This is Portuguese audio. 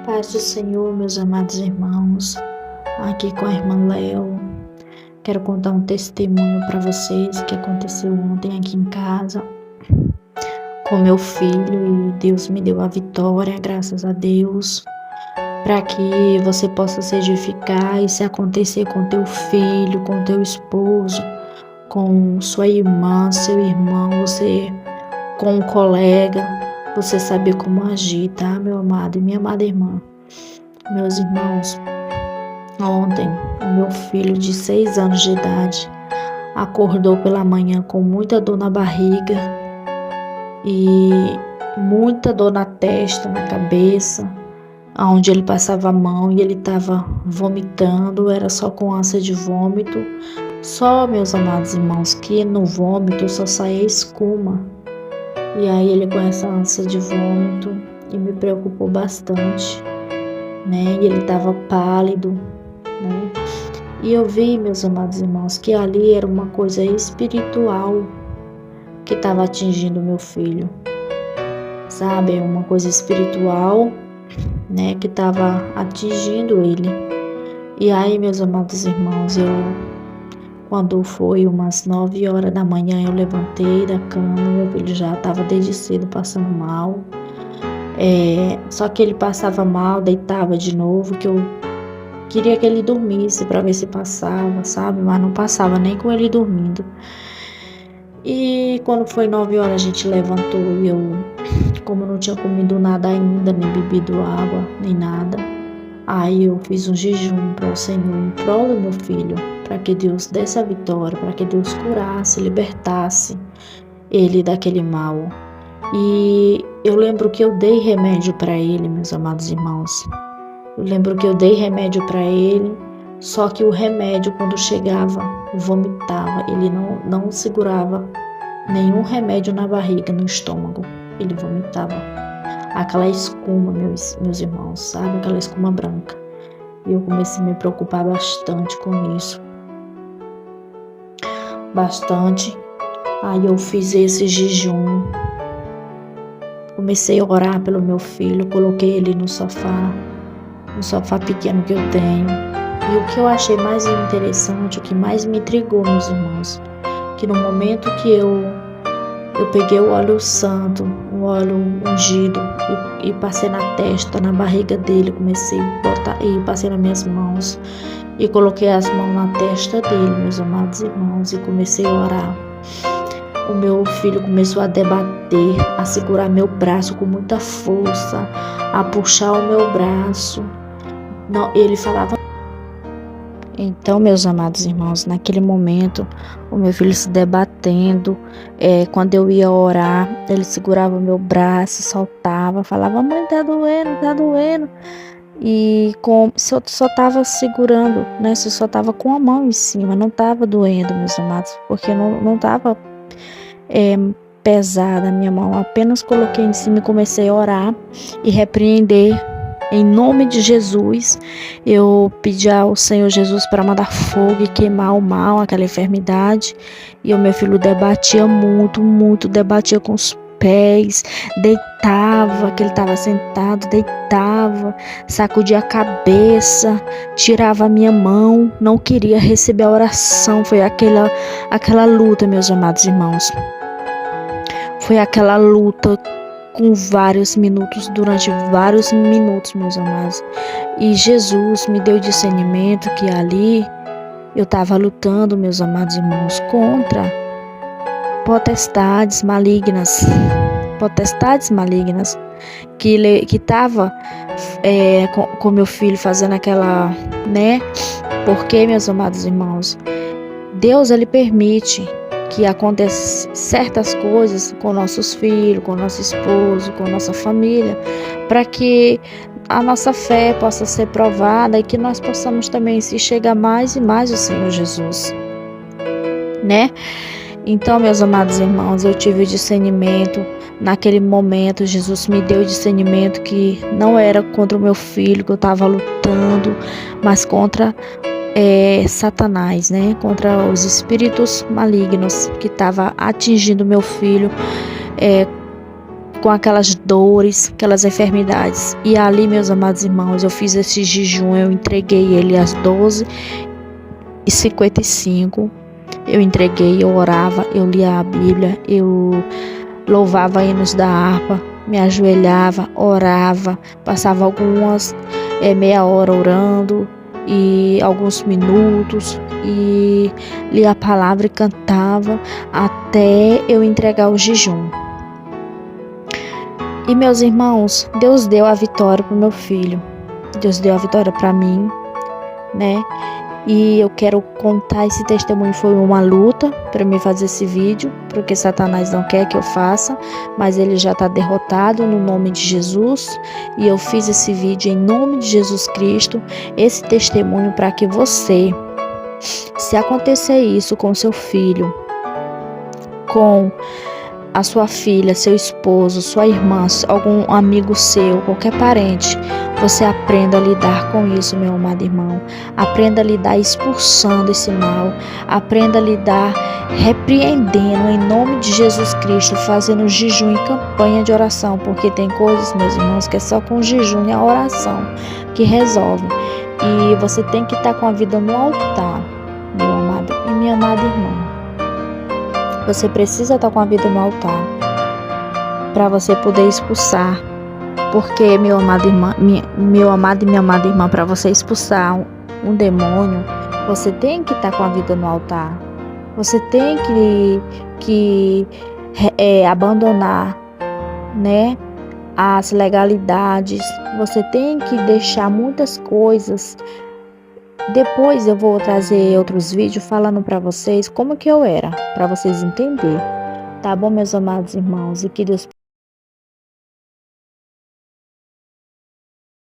Paz do Senhor, meus amados irmãos, aqui com a irmã Léo. Quero contar um testemunho para vocês que aconteceu ontem aqui em casa com meu filho e Deus me deu a vitória, graças a Deus, para que você possa se edificar e se acontecer com teu filho, com teu esposo, com sua irmã, seu irmão, você com um colega, você saber como agir, tá, meu amado e minha amada irmã? Meus irmãos, ontem o meu filho de 6 anos de idade acordou pela manhã com muita dor na barriga e muita dor na testa, na cabeça, onde ele passava a mão e ele estava vomitando, era só com ânsia de vômito. Só, meus amados irmãos, que no vômito só saía escuma. E aí ele com essa ânsia de vômito e me preocupou bastante, né? E ele estava pálido, né? E eu vi, meus amados irmãos, que ali era uma coisa espiritual que estava atingindo meu filho, sabe? Uma coisa espiritual, né? Que estava atingindo ele. E aí, meus amados irmãos, quando foi umas 9 horas da manhã, eu levantei da cama, meu filho já estava desde cedo passando mal. Só que ele passava mal, deitava de novo, que eu queria que ele dormisse para ver se passava, sabe? Mas não passava nem com ele dormindo. E quando foi 9 horas a gente levantou e eu, como não tinha comido nada ainda, nem bebido água, nem nada, aí eu fiz um jejum para o Senhor, em prol do meu filho, para que Deus desse a vitória, para que Deus curasse, libertasse ele daquele mal. E eu lembro que eu dei remédio para ele, meus amados irmãos. Eu lembro que eu dei remédio para ele, só que o remédio, quando chegava, vomitava. Ele não segurava nenhum remédio na barriga, no estômago. Ele vomitava. Aquela escuma, meus irmãos, sabe? Aquela escuma branca. E eu comecei a me preocupar bastante com isso. Bastante. Aí eu fiz esse jejum. Comecei a orar pelo meu filho, coloquei ele no sofá pequeno que eu tenho. E o que eu achei mais interessante, o que mais me intrigou, meus irmãos, que no momento que eu peguei o óleo santo, o óleo ungido, e passei na testa, na barriga dele, comecei a botar, e passei nas minhas mãos, e coloquei as mãos na testa dele, meus amados irmãos, e comecei a orar. O meu filho começou a debater, a segurar meu braço com muita força, a puxar o meu braço. Não, ele falava. Então, meus amados irmãos, naquele momento, o meu filho se debatendo, quando eu ia orar, ele segurava o meu braço, soltava, falava: mãe, tá doendo. E só estava segurando, né? Só estava com a mão em cima, não estava doendo, meus amados, porque não estava pesada a minha mão. Apenas coloquei em cima e comecei a orar e repreender. Em nome de Jesus, eu pedi ao Senhor Jesus para mandar fogo e queimar o mal, aquela enfermidade. E o meu filho debatia muito, debatia com os pés, deitava, que ele estava sentado, deitava, sacudia a cabeça, tirava a minha mão, não queria receber a oração. Foi aquela luta, meus amados irmãos. Foi aquela luta com durante vários minutos, meus amados. E Jesus me deu discernimento que ali eu estava lutando, meus amados irmãos, contra potestades malignas que estava com meu filho fazendo aquela, né? Porque, meus amados irmãos, Deus, ele permite que aconteçam certas coisas com nossos filhos, com nosso esposo, com nossa família, para que a nossa fé possa ser provada e que nós possamos também se chegar mais e mais ao Senhor Jesus, né? Então, meus amados irmãos, eu tive o discernimento. Naquele momento, Jesus me deu o discernimento que não era contra o meu filho que eu estava lutando, mas contra Satanás, né? Contra os espíritos malignos que estavam atingindo meu filho com aquelas dores, aquelas enfermidades. E ali, meus amados irmãos, eu fiz esse jejum, eu entreguei ele às 12h55. Eu entreguei, eu orava, eu lia a Bíblia, eu louvava hinos da harpa, me ajoelhava, orava, passava meia hora orando e alguns minutos e lia a palavra e cantava até eu entregar o jejum. E meus irmãos, Deus deu a vitória para o meu filho, Deus deu a vitória para mim, né? E eu quero contar esse testemunho. Foi uma luta para mim fazer esse vídeo, porque Satanás não quer que eu faça, mas ele já está derrotado no nome de Jesus. E eu fiz esse vídeo em nome de Jesus Cristo, esse testemunho para que você, se acontecer isso com seu filho, com a sua filha, seu esposo, sua irmã, algum amigo seu, qualquer parente, você aprenda a lidar com isso, meu amado irmão. Aprenda a lidar expulsando esse mal. Aprenda a lidar repreendendo em nome de Jesus Cristo, fazendo jejum e campanha de oração, porque tem coisas, meus irmãos, que é só com jejum e a oração que resolve. E você tem que estar com a vida no altar, meu amado e minha amada irmã. Você precisa estar com a vida no altar para você poder expulsar. Porque, meu amado e minha amada irmã, para você expulsar um demônio, você tem que estar com a vida no altar. Você tem que abandonar, né, as legalidades. Você tem que deixar muitas coisas. Depois eu vou trazer outros vídeos falando para vocês como que eu era, para vocês entenderem. Tá bom, meus amados irmãos? E que Deus